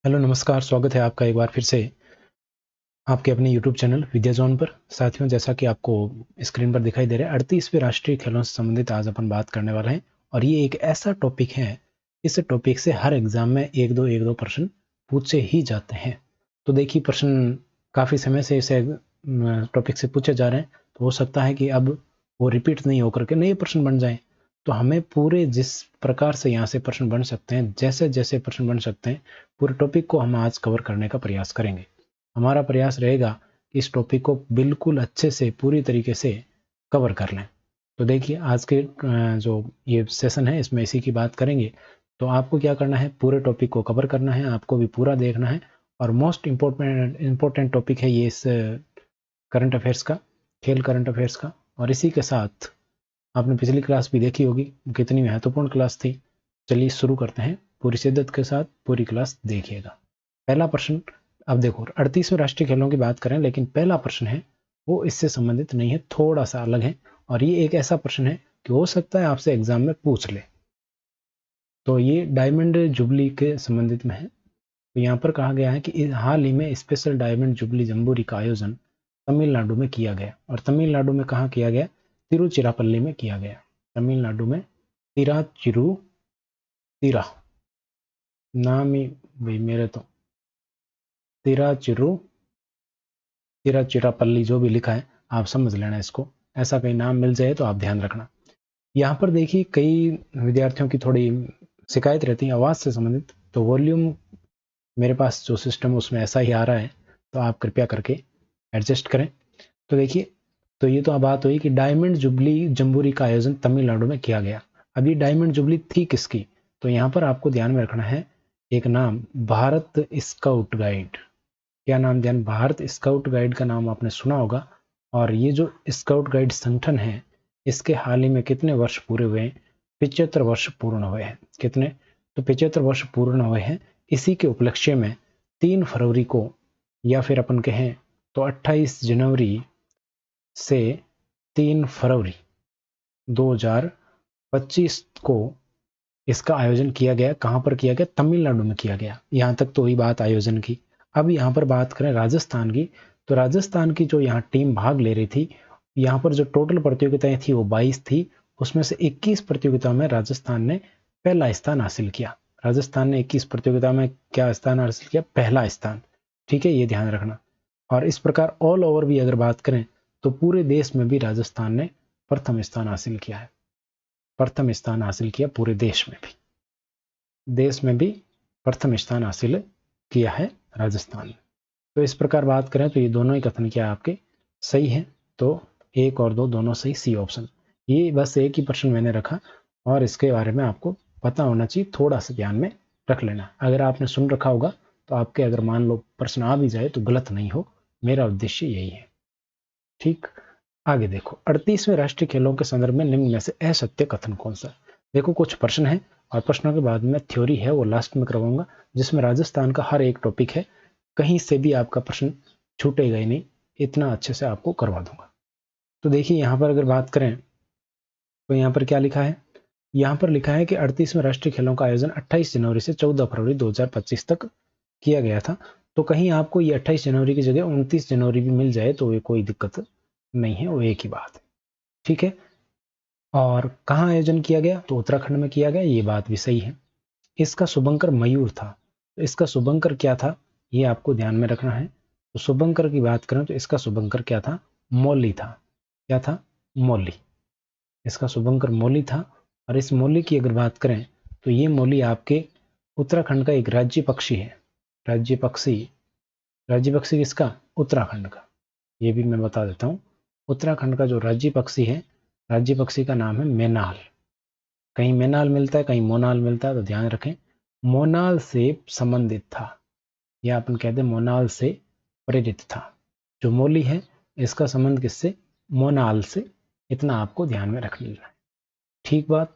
Hello नमस्कार, स्वागत है आपका एक बार फिर से आपके अपने यूट्यूब चैनल विद्या जोन पर। साथियों, जैसा कि आपको स्क्रीन पर दिखाई दे रहा है, 38वें राष्ट्रीय खेलों से संबंधित आज अपन बात करने वाले हैं। और ये एक ऐसा टॉपिक है, इस टॉपिक से हर एग्जाम में एक दो प्रश्न पूछे ही जाते हैं। तो देखिए, प्रश्न काफ़ी समय से इसे टॉपिक से पूछे जा रहे हैं, तो हो सकता है कि अब वो रिपीट नहीं होकर के नए प्रश्न बन जाएं। तो हमें पूरे जिस प्रकार से यहाँ से प्रश्न बन सकते हैं, जैसे जैसे प्रश्न बन सकते हैं, पूरे टॉपिक को हम आज कवर करने का प्रयास करेंगे। हमारा प्रयास रहेगा कि इस टॉपिक को बिल्कुल अच्छे से पूरी तरीके से कवर कर लें। तो देखिए, आज के जो ये सेशन है इसमें इसी की बात करेंगे। तो आपको क्या करना है, पूरे टॉपिक को कवर करना है, आपको भी पूरा देखना है। और मोस्ट इम्पोर्टेंट टॉपिक है ये इस करंट अफेयर्स का, खेल करंट अफेयर्स का। और इसी के साथ आपने पिछली क्लास भी देखी होगी, कितनी महत्वपूर्ण क्लास थी। चलिए शुरू करते हैं, पूरी शिद्दत के साथ पूरी क्लास देखिएगा। पहला प्रश्न, अब देखो 38वें राष्ट्रीय खेलों की बात करें, लेकिन पहला प्रश्न है वो इससे संबंधित नहीं है, थोड़ा सा अलग है। और ये एक ऐसा प्रश्न है कि हो सकता है आपसे एग्जाम में पूछ ले। तो ये डायमंड जुबली के संबंधित में है। तो यहाँ पर कहा गया है कि हाल ही में स्पेशल डायमंड जुबली जम्बूरी का आयोजन तमिलनाडु में किया गया। और तमिलनाडु में कहाँ किया गया? तिरुचिरापल्ली में किया गया। तमिलनाडु में तिरा नाम ही भाई मेरे तो तिराचिरापल्ली जो भी लिखा है आप समझ लेना इसको। ऐसा कहीं नाम मिल जाए तो आप ध्यान रखना। यहाँ पर देखिए, कई विद्यार्थियों की थोड़ी शिकायत रहती है आवाज़ से संबंधित। तो वॉल्यूम मेरे पास जो सिस्टम है उसमें ऐसा ही आ रहा है, तो आप कृपया करके एडजस्ट करें। तो देखिए, तो ये तो बात हुई कि डायमंड जुबली जम्बूरी का आयोजन तमिलनाडु में किया गया। अब ये डायमंड जुबली थी किसकी? तो यहाँ पर आपको ध्यान में रखना है एक नाम, भारत स्काउट गाइड। क्या नाम? ध्यान, भारत स्काउट गाइड का नाम आपने सुना होगा। और ये जो स्काउट गाइड संगठन है, इसके हाल ही में कितने वर्ष पूरे हुए हैं? 75 वर्ष पूर्ण हुए हैं। कितने? तो 75 वर्ष पूर्ण हुए हैं। इसी के उपलक्ष्य में 3 फरवरी को, या फिर अपन कहें तो 28 जनवरी से 3 फरवरी 2025 को इसका आयोजन किया गया। कहाँ पर किया गया? तमिलनाडु में किया गया। यहाँ तक तो हुई बात आयोजन की। अब यहाँ पर बात करें राजस्थान की, तो राजस्थान की जो यहाँ टीम भाग ले रही थी, यहाँ पर जो टोटल प्रतियोगिताएं थी वो 22 थी। उसमें से 21 प्रतियोगिता में राजस्थान ने पहला स्थान हासिल किया। राजस्थान ने 21 प्रतियोगिता में क्या स्थान हासिल किया? पहला स्थान। ठीक है, ये ध्यान रखना। और इस प्रकार ऑल ओवर भी अगर बात करें तो पूरे देश में भी राजस्थान ने प्रथम स्थान हासिल किया है। प्रथम स्थान हासिल किया पूरे देश में भी प्रथम स्थान हासिल किया है राजस्थान ने। तो इस प्रकार बात करें तो ये दोनों ही कथन क्या आपके सही है। तो एक और दो दोनों सही, सी ऑप्शन। ये बस एक ही प्रश्न मैंने रखा और इसके बारे में आपको पता होना चाहिए, थोड़ा सा ध्यान में रख लेना। अगर आपने सुन रखा होगा तो आपके अगर मान लो प्रश्न आ भी जाए तो गलत नहीं हो, मेरा उद्देश्य यही है। ठीक, आगे देखो, 38वें राष्ट्रीय खेलों के संदर्भ में निम्न में से असत्य कथन कौन सा? देखो, कुछ प्रश्न है और प्रश्नों के बाद में थ्योरी है, वो लास्ट में करवाऊंगा, जिसमें राजस्थान का हर एक टॉपिक है। कहीं से भी आपका प्रश्न छूटेगा ही नहीं, इतना अच्छे से आपको करवा दूंगा। तो देखिए, यहाँ पर अगर बात करें तो यहाँ पर क्या लिखा है? यहाँ पर लिखा है कि 38वें राष्ट्रीय खेलों का आयोजन 28 जनवरी से 14 फरवरी 2025 तक किया गया था। तो कहीं आपको ये 28 जनवरी की जगह 29 जनवरी भी मिल जाए तो ये कोई दिक्कत नहीं है, वो एक ही बात है। ठीक है, और कहाँ आयोजन किया गया? तो उत्तराखंड में किया गया, ये बात भी सही है। इसका शुभंकर मयूर था। तो इसका शुभंकर क्या था, ये आपको ध्यान में रखना है। तो शुभंकर की बात करें तो इसका शुभंकर क्या था? मौली था। क्या था? मौली। इसका शुभंकर मौली था। और इस मौली की अगर बात करें तो ये मौली आपके उत्तराखंड का एक राज्य पक्षी है। राज्य पक्षी किसका? उत्तराखंड का। ये भी मैं बता देता हूँ। उत्तराखंड का जो राज्य पक्षी है, राज्य पक्षी का नाम है मैनाल। कहीं मैनाल मिलता है, कहीं मोनाल मिलता है, तो ध्यान रखें। मोनाल से संबंधित था, या अपन कहते हैं मोनाल से प्रेरित था। जो मौली है इसका संबंध किससे? मोनाल से। इतना आपको ध्यान में रख लेना है। ठीक बात।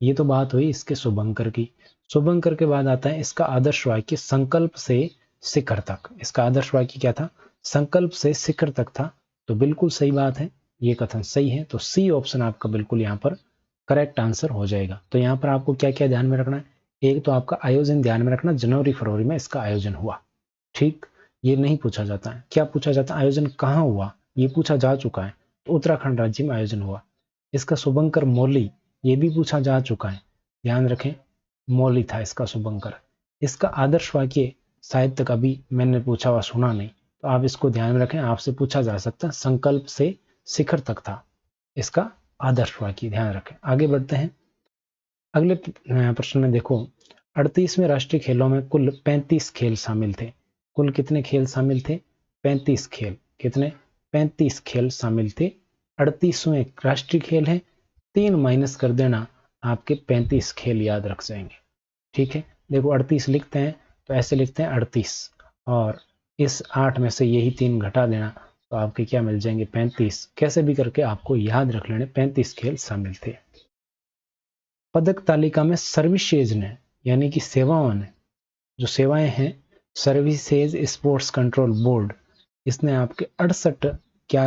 ये तो बात हुई इसके शुभंकर की। शुभंकर के बाद आता है इसका आदर्श वाक्य संकल्प से शिखर तक। इसका आदर्श वाक्य क्या था? संकल्प से शिखर तक था। तो बिल्कुल सही बात है, ये कथन सही है। तो सी ऑप्शन आपका बिल्कुल यहाँ पर करेक्ट आंसर हो जाएगा। तो यहाँ पर आपको क्या क्या ध्यान में रखना है? एक तो आपका आयोजन ध्यान में रखना, जनवरी फरवरी में इसका आयोजन हुआ, ठीक, ये नहीं पूछा जाता है। क्या पूछा जाता है, आयोजन कहाँ हुआ, ये पूछा जा चुका है, तो उत्तराखंड राज्य में आयोजन हुआ। इसका शुभंकर मौली, ये भी पूछा जा चुका है, ध्यान रखें, मौली था इसका शुभंकर। इसका आदर्श वाक्य शायद तक अभी मैंने पूछा हुआ सुना नहीं, तो आप इसको ध्यान में रखें, आपसे पूछा जा सकता है, संकल्प से शिखर तक था इसका आदर्श वाक्य, ध्यान रखें। आगे बढ़ते हैं अगले प्रश्न में। देखो, 38वें राष्ट्रीय खेलों में कुल 35 खेल शामिल थे। कुल कितने खेल शामिल थे, 35 खेल। कितने, 35 खेल शामिल थे। 38वें राष्ट्रीय खेल है, 3 माइनस कर देना, आपके 35 खेल याद रख जाएंगे, ठीक है। देखो 38 लिखते हैं तो ऐसे लिखते हैं 38, और इस 8 में से यही 3 घटा देना, तो आपके क्या मिल जाएंगे, 35। कैसे भी करके आपको याद रख लेने, 35 खेल शामिल थे। पदक तालिका में सर्विसेज ने, यानी कि सेवाओं ने, जो सेवाएं हैं, सर्विसेज स्पोर्ट्स कंट्रोल बोर्ड, इसने आपके 68 क्या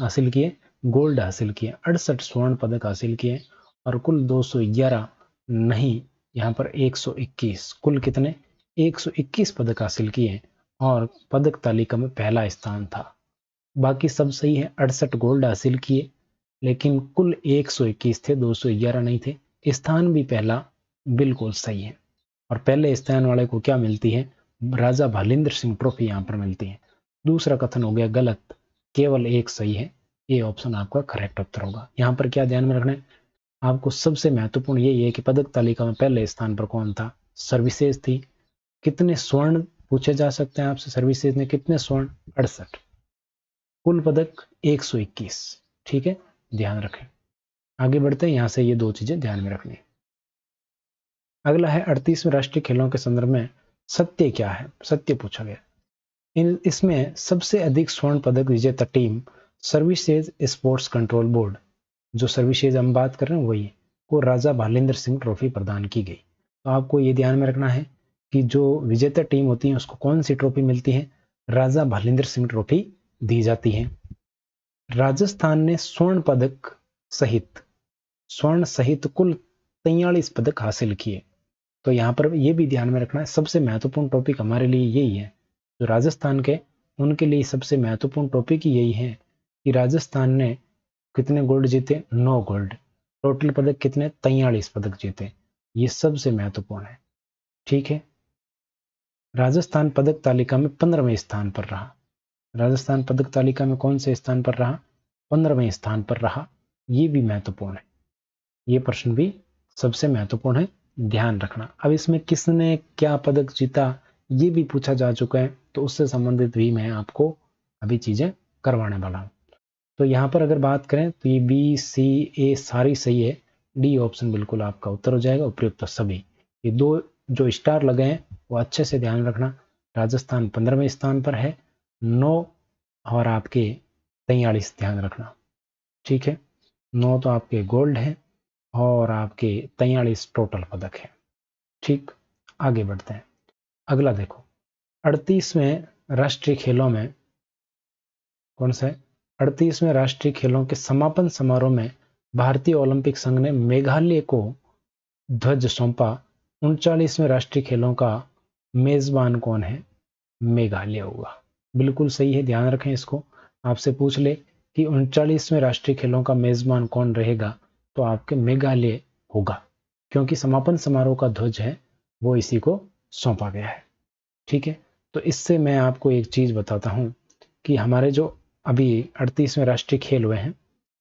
हासिल किए, गोल्ड हासिल किए, 68 स्वर्ण पदक हासिल किए, और कुल 211 नहीं, यहाँ पर 121, कुल कितने, 121 पदक हासिल किए, और पदक तालिका में पहला स्थान था। बाकी सब सही है, 68 गोल्ड हासिल किए, लेकिन कुल 121 थे, 211 नहीं थे। स्थान भी पहला बिल्कुल सही है, और पहले स्थान वाले को क्या मिलती है, राजा भालिंद्र सिंह ट्रॉफी यहाँ पर मिलती है। दूसरा कथन हो गया गलत, केवल एक सही है, ये ऑप्शन आपका करेक्ट उत्तर होगा। यहाँ पर क्या ध्यान में रखना है आपको, सबसे महत्वपूर्ण यही है कि पदक तालिका में पहले स्थान पर कौन था, सर्विसेज थी। कितने स्वर्ण पूछे जा सकते हैं आपसे, सर्विसेज ने कितने स्वर्ण, 68, कुल पदक 121, ठीक है, ध्यान रखें। आगे बढ़ते हैं, यहां से ये दो चीजें ध्यान में रखनी। अगला है 38वें राष्ट्रीय खेलों के संदर्भ में सत्य क्या है, सत्य पूछा गया। इसमें सबसे अधिक स्वर्ण पदक विजेता team services sports control board, जो सर्विसेज हम बात कर रहे हैं वही, को राजा भालिंद्र सिंह ट्रॉफी प्रदान की गई। तो आपको ये ध्यान में रखना है कि जो विजेता टीम होती है उसको कौन सी ट्रॉफी मिलती है, राजा भालिंद्र सिंह ट्रॉफी दी जाती है। राजस्थान ने स्वर्ण सहित कुल 43 पदक हासिल किए। तो यहाँ पर ये भी ध्यान में रखना है, सबसे महत्वपूर्ण टॉपिक हमारे लिए यही है, जो राजस्थान के, उनके लिए सबसे महत्वपूर्ण टॉपिक यही है कि राजस्थान ने कितने गोल्ड जीते, 9 गोल्ड, टोटल पदक कितने, 43 पदक जीते, ये सबसे महत्वपूर्ण है, ठीक है। राजस्थान पदक तालिका में 15वें स्थान पर रहा। राजस्थान पदक तालिका में कौन से स्थान पर रहा, 15वें स्थान पर रहा, ये भी महत्वपूर्ण है, ये प्रश्न भी सबसे महत्वपूर्ण है, ध्यान रखना। अब इसमें किसने क्या पदक जीता ये भी पूछा जा चुका है, तो उससे संबंधित भी मैं आपको अभी चीजें करवाने वाला हूं। तो यहाँ पर अगर बात करें तो ये बी सी ए सारी सही है, डी ऑप्शन बिल्कुल आपका उत्तर हो जाएगा, उपयुक्त सभी। ये दो जो स्टार लगे हैं वो अच्छे से ध्यान रखना। राजस्थान 15वें स्थान पर है, 9 और आपके 43 ध्यान रखना, ठीक है। 9 तो आपके गोल्ड है और आपके 43 टोटल पदक है, ठीक। आगे बढ़ते हैं, अगला देखो, 38वें राष्ट्रीय खेलों में कौन सा है, 38वें राष्ट्रीय खेलों के समापन समारोह में भारतीय ओलंपिक संघ ने मेघालय को ध्वज सौंपा। 39वें राष्ट्रीय खेलों का मेजबान कौन है, मेघालय होगा, बिल्कुल सही है, ध्यान रखें इसको। आपसे पूछ ले कि 39वें राष्ट्रीय खेलों का मेजबान कौन रहेगा, तो आपके मेघालय होगा, क्योंकि समापन समारोह का ध्वज है वो इसी को सौंपा गया है, ठीक है। तो इससे मैं आपको एक चीज बताता हूं कि हमारे जो अभी 38वें राष्ट्रीय खेल हुए हैं,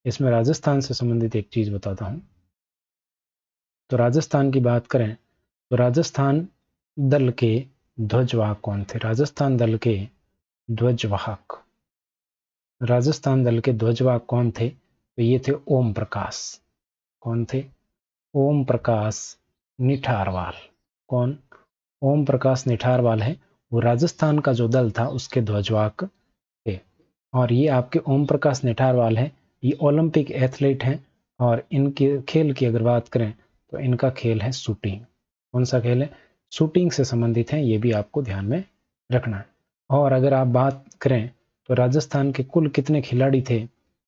इसमें राजस्थान से संबंधित एक चीज बताता हूं। तो राजस्थान की बात करें तो राजस्थान दल के ध्वजवाहक कौन थे, राजस्थान दल के ध्वजवाहक, राजस्थान दल के ध्वजवाहक कौन थे, तो ये थे ओम प्रकाश। कौन थे, ओम प्रकाश निठारवाल। कौन, ओम प्रकाश निठारवाल है, वो राजस्थान का जो दल था उसके ध्वजवाहक थे। और ये आपके ओम प्रकाश निठारवाल है, ये ओलंपिक एथलीट हैं, और इनके खेल की अगर बात करें तो इनका खेल है शूटिंग। कौन सा खेल है, शूटिंग से संबंधित है, ये भी आपको ध्यान में रखना है। और अगर आप बात करें तो राजस्थान के कुल कितने खिलाड़ी थे,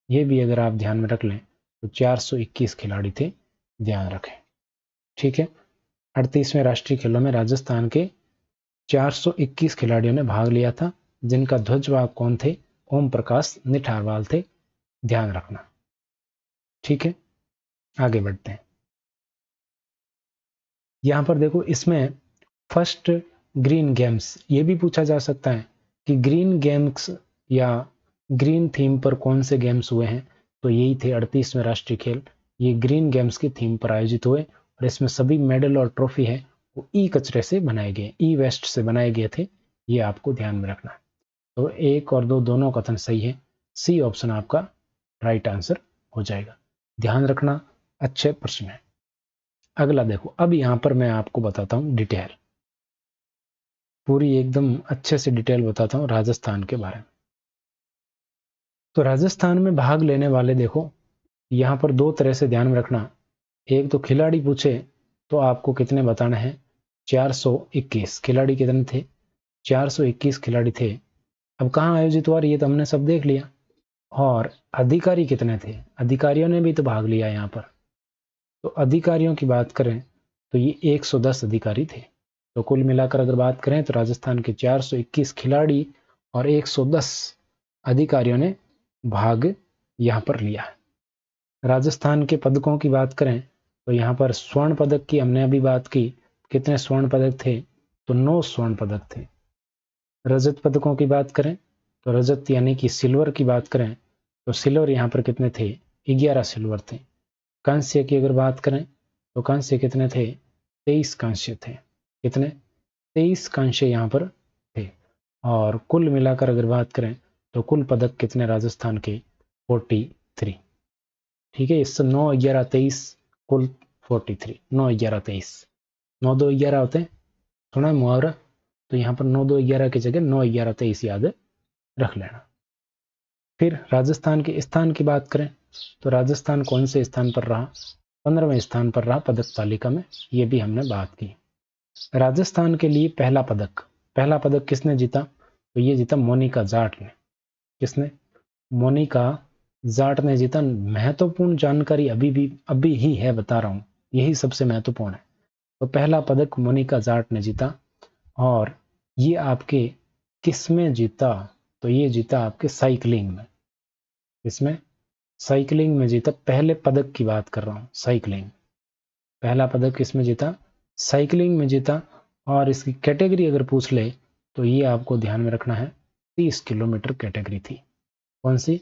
ये भी अगर आप ध्यान में रख लें तो 421 खिलाड़ी थे, ध्यान रखें, ठीक है। 38वें राष्ट्रीय खेलों में राजस्थान के 421 खिलाड़ियों ने भाग लिया था, जिनका ध्वजवाहक कौन थे? ओम प्रकाश निठारवाल थे। ध्यान रखना। ठीक है, आगे बढ़ते हैं। यहां पर देखो, इसमें फर्स्ट ग्रीन गेम्स, ये भी पूछा जा सकता है कि ग्रीन गेम्स या ग्रीन थीम पर कौन से गेम्स हुए हैं, तो यही थे 38वें राष्ट्रीय खेल। ये ग्रीन गेम्स की थीम पर आयोजित हुए और इसमें सभी मेडल और ट्रॉफी है वो ई कचरे से बनाए गए, ई वेस्ट से बनाए गए थे। ये आपको ध्यान में रखना है। तो 1 और 2 दोनों कथन सही है। सी ऑप्शन आपका राइट आंसर हो जाएगा। ध्यान रखना, अच्छे प्रश्न है। अगला देखो, अब यहां पर मैं आपको बताता हूं डिटेल, पूरी एकदम अच्छे से डिटेल बताता हूं राजस्थान के बारे में। तो राजस्थान में भाग लेने वाले देखो, यहां पर 2 तरह से ध्यान में रखना। एक तो खिलाड़ी पूछे तो आपको कितने बताना है? 421 खिलाड़ी कितने थे? 421 खिलाड़ी थे। अब कहाँ आयोजित हुआ ये तो हमने सब देख लिया। और अधिकारी कितने थे? अधिकारियों ने भी तो भाग लिया यहाँ पर। तो अधिकारियों की बात करें तो ये 110 अधिकारी थे। तो कुल मिलाकर अगर बात करें तो राजस्थान के 421 खिलाड़ी और 110 अधिकारियों ने भाग यहाँ पर लिया है। राजस्थान के पदकों की बात करें तो यहाँ पर स्वर्ण पदक की हमने अभी बात की, कितने स्वर्ण पदक थे? तो 9 स्वर्ण पदक थे। रजत पदकों की बात करें तो रजत यानी कि सिल्वर की बात करें तो सिल्वर यहाँ पर कितने थे? 11 सिल्वर थे। कांस्य की अगर बात करें तो कांस्य कितने थे? 23 कांस्य थे। कितने? 23 कांस्य यहाँ पर थे। और कुल मिलाकर अगर बात करें तो कुल पदक कितने राजस्थान के? 43। ठीक है, इससे 9 11 23 कुल 43। 9 11 23, 9 2 11 होते हैं, सुना है मुहावरा? तो यहाँ पर 9 2 11 की जगह 9 11 23 याद रख लेना। फिर राजस्थान के स्थान की बात करें तो राजस्थान कौन से स्थान पर रहा? 15वें स्थान पर रहा पदक तालिका में, ये भी हमने बात की। राजस्थान के लिए पहला पदक किसने जीता? तो ये जीता मोनिका जाट ने। किसने? मोनिका जाट ने जीता। महत्वपूर्ण जानकारी अभी ही है, बता रहा हूं, यही सबसे महत्वपूर्ण है। तो पहला पदक मोनिका जाट ने जीता। और ये आपके किस में जीता? तो ये जीता आपके साइकिलिंग में। इसमें साइकिलिंग में जीता। पहले पदक की बात कर रहा हूं, साइकिलिंग। पहला पदक किसमें जीता? साइकिलिंग में जीता। और इसकी कैटेगरी अगर पूछ ले तो ये आपको ध्यान में रखना है, 30 किलोमीटर कैटेगरी थी। कौन सी?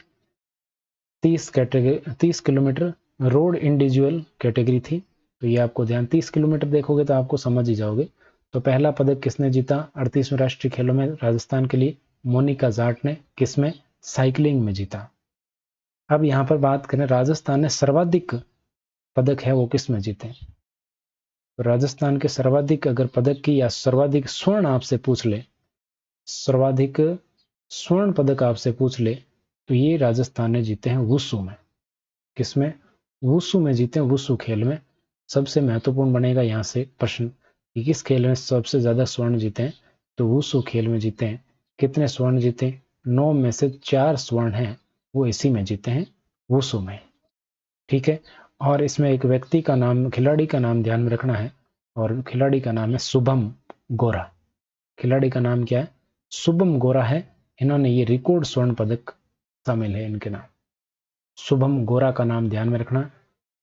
30 किलोमीटर रोड इंडिविजुअल कैटेगरी थी। तो ये आपको ध्यान, 30 किलोमीटर देखोगे तो आपको समझ ही जाओगे। तो पहला पदक किसने जीता 38वें राष्ट्रीय खेलों में राजस्थान के लिए? मोनिका जाट ने। किसमें? साइकिलिंग में जीता। अब यहाँ पर बात करें, राजस्थान ने सर्वाधिक पदक है वो किस में जीते? तो राजस्थान के सर्वाधिक अगर पदक की या सर्वाधिक स्वर्ण आपसे पूछ ले, सर्वाधिक स्वर्ण पदक आपसे पूछ ले तो ये राजस्थान ने जीते हैं वुशु में। किसमें? वुशु में जीते हैं, वुशु खेल में। सबसे महत्वपूर्ण बनेगा यहाँ से प्रश्न कि किस खेल में सबसे ज्यादा स्वर्ण जीते हैं? तो वुशु खेल में जीते हैं। कितने स्वर्ण जीते? 9 में से 4 स्वर्ण हैं वो इसी में जीते हैं, वुशु में। ठीक है, और इसमें एक व्यक्ति का नाम, खिलाड़ी का नाम ध्यान में रखना है, और खिलाड़ी का नाम है शुभम गोरा। खिलाड़ी का नाम क्या है? शुभम गोरा है। इन्होंने ये रिकॉर्ड स्वर्ण पदक शामिल है इनके नाम। शुभम गोरा का नाम ध्यान में रखना,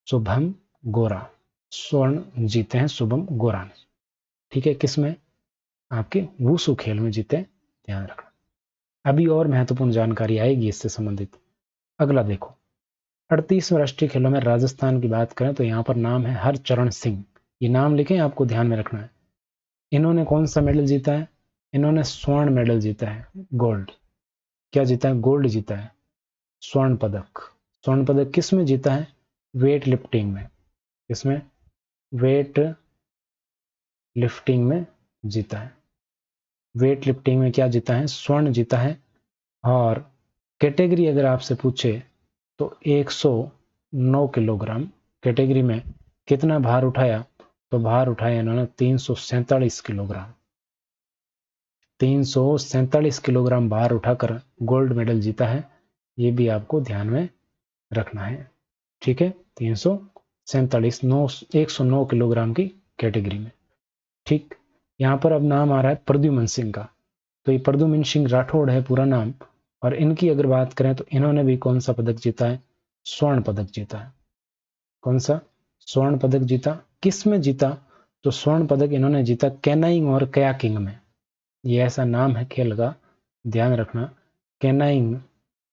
शुभम गोरा। स्वर्ण जीते हैं शुभम गोरा ने। ठीक है, किसमें? आपके वुशु खेल में जीते, ध्यान रखना। अभी और महत्वपूर्ण जानकारी आएगी इससे संबंधित। अगला देखो, 38वें राष्ट्रीय खेलों में राजस्थान की बात करें तो यहाँ पर नाम है हरचरण सिंह। ये नाम लिखें, आपको ध्यान में रखना है। इन्होंने कौन सा मेडल जीता है? इन्होंने स्वर्ण मेडल जीता है, गोल्ड। क्या जीता है? गोल्ड जीता है, स्वर्ण पदक। स्वर्ण पदक किस में जीता है? वेट लिफ्टिंग में। किसमें? वेट लिफ्टिंग में जीता है। वेट लिफ्टिंग में क्या जीता है? स्वर्ण जीता है। और कैटेगरी अगर आपसे पूछे तो 109 किलोग्राम कैटेगरी में कितना भार उठाया? तो भार उठाया इन्होंने 347 किलोग्राम। 347 किलोग्राम भार उठाकर गोल्ड मेडल जीता है। ये भी आपको ध्यान में रखना है। ठीक है, 347, 109 किलोग्राम की कैटेगरी में। ठीक, यहाँ पर अब नाम आ रहा है प्रद्युमन सिंह का। तो ये प्रद्युमन सिंह राठौड़ है पूरा नाम, और इनकी अगर बात करें तो इन्होंने भी कौन सा पदक जीता है? स्वर्ण पदक जीता है। कौन सा? स्वर्ण पदक जीता। किस में जीता? तो स्वर्ण पदक इन्होंने जीता कैनाइंग और कयाकिंग में। ये ऐसा नाम है खेल का, ध्यान रखना, कैनाइंग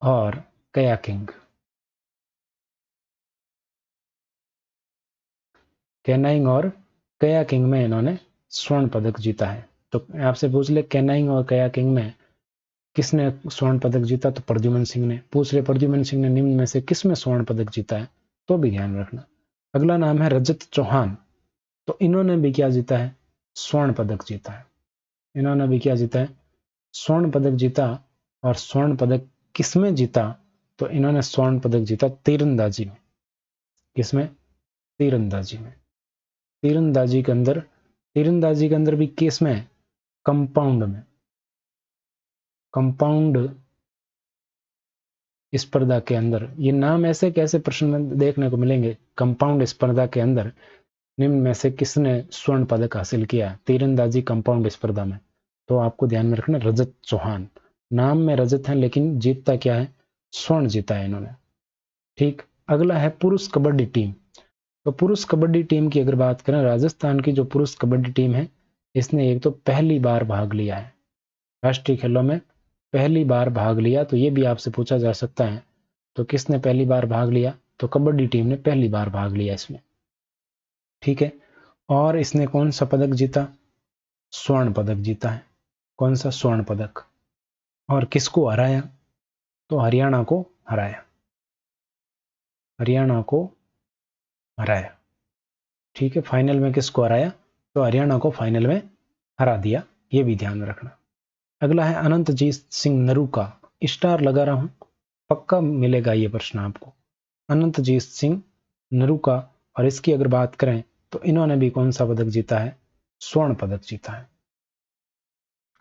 और कयाकिंग। कैनाइंग और कयाकिंग में इन्होंने स्वर्ण पदक जीता है। तो आपसे पूछ ले कैनाइंग और कयाकिंग में किसने स्वर्ण पदक जीता? तो प्रद्युमन सिंह ने। पूछ ले प्रद्युमन सिंह ने निम्न में से किस में स्वर्ण पदक जीता है? तो भी ध्यान रखना। अगला नाम है रजत चौहान। तो इन्होंने भी क्या जीता है? स्वर्ण पदक जीता है। इन्होंने भी क्या जीता है? स्वर्ण पदक जीता। और स्वर्ण पदक किसमें जीता? तो इन्होंने स्वर्ण पदक जीता तीरंदाजी में। किसमें? तीरंदाजी में। तीरंदाजी के अंदर भी किस में? कंपाउंड में। कंपाउंड स्पर्धा के अंदर। ये नाम ऐसे कैसे प्रश्न में देखने को मिलेंगे? कंपाउंड स्पर्धा के अंदर निम्न में से किसने स्वर्ण पदक हासिल किया तीरंदाजी कंपाउंड स्पर्धा में? तो आपको ध्यान में रखना रजत चौहान। नाम में रजत है लेकिन जीतता क्या है? स्वर्ण जीता है इन्होंने। ठीक, अगला है पुरुष कबड्डी टीम। तो पुरुष कबड्डी टीम की अगर बात करें, राजस्थान की जो पुरुष कबड्डी टीम है, इसने एक तो पहली बार भाग लिया है राष्ट्रीय खेलों में, पहली बार भाग लिया। तो ये भी आपसे पूछा जा सकता है, तो किसने पहली बार भाग लिया? तो कबड्डी टीम ने पहली बार भाग लिया इसमें। ठीक है, और इसने कौन सा पदक जीता? स्वर्ण पदक जीता है। कौन सा? स्वर्ण पदक। और किसको हराया? तो हरियाणा को हराया। हरियाणा को हराया। ठीक है, फाइनल में किसको हराया? तो हरियाणा को फाइनल में हरा दिया, ये भी ध्यान रखना। अगला है अनंतजीत सिंह नरूका। स्टार लगा रहा हूं, पक्का मिलेगा ये प्रश्न आपको। अनंतजीत सिंह नरूका, और इसकी अगर बात करें तो इन्होंने भी कौन सा पदक जीता है? स्वर्ण पदक जीता है।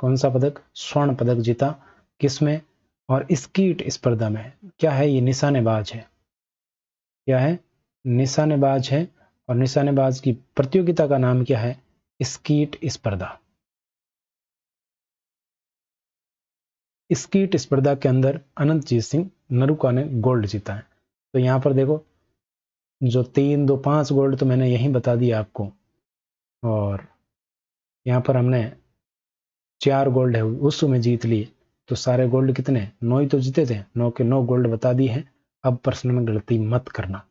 कौन सा पदक? स्वर्ण पदक जीता। किसमें? और स्कीट स्पर्धा में। क्या है ये? निशानेबाज है। क्या है? निशानेबाज है। और निशानेबाज की प्रतियोगिता का नाम क्या है? स्कीट स्पर्धा। स्कीट स्पर्धा के अंदर अनंतजीत सिंह नरूका ने गोल्ड जीता है। तो यहां पर देखो, जो 3, 2, 5 गोल्ड तो मैंने यहीं बता दिया आपको, और यहाँ पर हमने 4 गोल्ड है उस में जीत लिए। तो सारे गोल्ड कितने? 9 ही तो जीते थे, 9 के 9 गोल्ड बता दिए हैं। अब प्रश्न में गलती मत करना।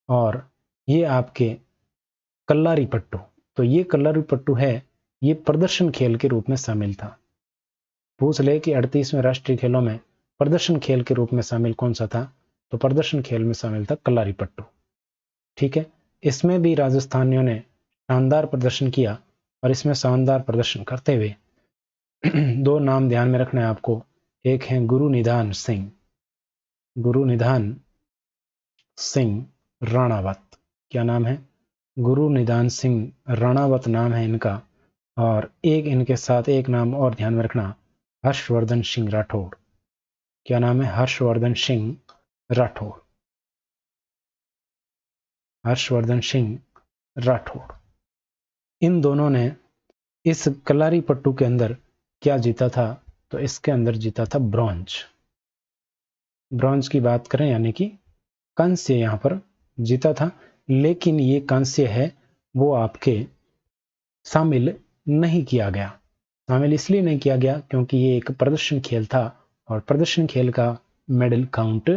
और ये आपके कल्लारी पट्टू। तो ये कल्लारी पट्टू है, ये प्रदर्शन खेल के रूप में शामिल था। पूछ ले कि 38वें राष्ट्रीय खेलों में प्रदर्शन खेल के रूप में शामिल कौन सा था? तो प्रदर्शन खेल में शामिल था कल्लारी पट्टू। ठीक है, इसमें भी राजस्थानियों ने शानदार प्रदर्शन किया, और इसमें शानदार प्रदर्शन करते हुए 2 नाम ध्यान में रखना है आपको। एक है गुरु निधान सिंह, गुरु निधान सिंह राणावत। क्या नाम है? गुरु निधान सिंह राणावत नाम है इनका। और एक इनके साथ एक नाम और ध्यान में रखना, हर्षवर्धन सिंह राठौड़। क्या नाम है? हर्षवर्धन सिंह राठौड़। हर्षवर्धन सिंह राठौड़। इन दोनों ने इस कलारी पट्टू के अंदर क्या जीता था? तो इसके अंदर जीता था ब्रॉन्ज। ब्रॉन्ज की बात करें यानी कि कांस्य यहां पर जीता था। लेकिन ये कांस्य है वो आपके शामिल नहीं किया गया। शामिल इसलिए नहीं किया गया क्योंकि ये एक प्रदर्शन खेल था, और प्रदर्शन खेल का मेडल काउंट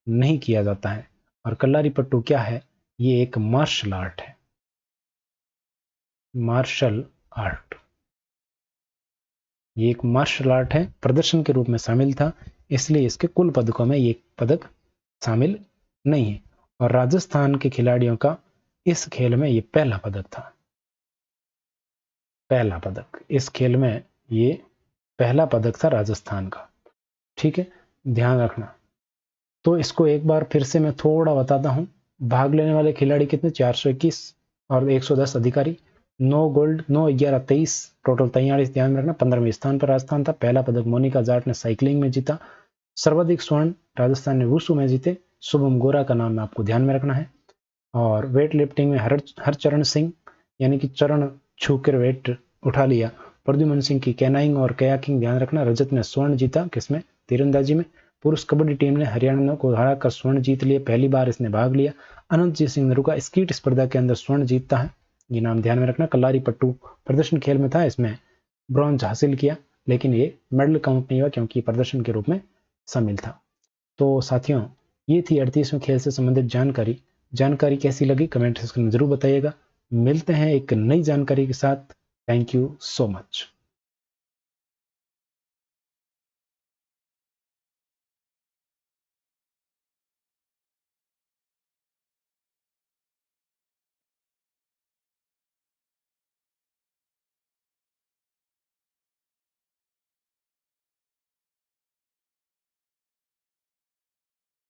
नहीं किया जाता है। और कल्लारी पट्टू क्या है? ये एक मार्शल आर्ट है। मार्शल आर्ट, ये एक मार्शल आर्ट है, प्रदर्शन के रूप में शामिल था, इसलिए इसके कुल पदकों में ये पदक शामिल नहीं है। और राजस्थान के खिलाड़ियों का इस खेल में ये पहला पदक था। पहला पदक इस खेल में ये पहला पदक था राजस्थान का। ठीक है, ध्यान रखना। तो इसको एक बार फिर से मैं थोड़ा बताता हूं। भाग लेने वाले खिलाड़ी कितने? 421 और 110 अधिकारी। 9 गोल्ड, 9, 11, 23, टोटल 43। ध्यान में रखना। 15वें स्थान पर राजस्थान था। पहला पदक मोनिका जाट ने साइकिलिंग में जीता। सर्वाधिक स्वर्ण राजस्थान ने वुशु में जीते। शुभम गोरा का नाम आपको ध्यान में रखना है। और वेट लिफ्टिंग में हरचरण सिंह, यानी कि चरण छूकर वेट उठा लिया। प्रद्युमन सिंह की कैनाइंग और कयाकिंग ध्यान रखना। रजत ने स्वर्ण जीता, किसमें? तीरंदाजी में। पुरुष कबड्डी टीम ने हरियाणा को हराकर स्वर्ण जीत लिया, पहली बार इसने भाग लिया। अनंतजीत सिंह नरूका स्कीट स्पर्धा के अंदर स्वर्ण जीतता है, ये नाम ध्यान में रखना। कलारी पट्टू प्रदर्शन खेल में था, इसमें ब्रॉन्ज हासिल किया, लेकिन ये मेडल काउंट नहीं हुआ क्योंकि प्रदर्शन के रूप में शामिल था। तो साथियों, ये थी 38वें खेल से संबंधित जानकारी कैसी लगी कमेंट सेक्शन में जरूर बताइएगा। मिलते हैं एक नई जानकारी के साथ। Thank you so much.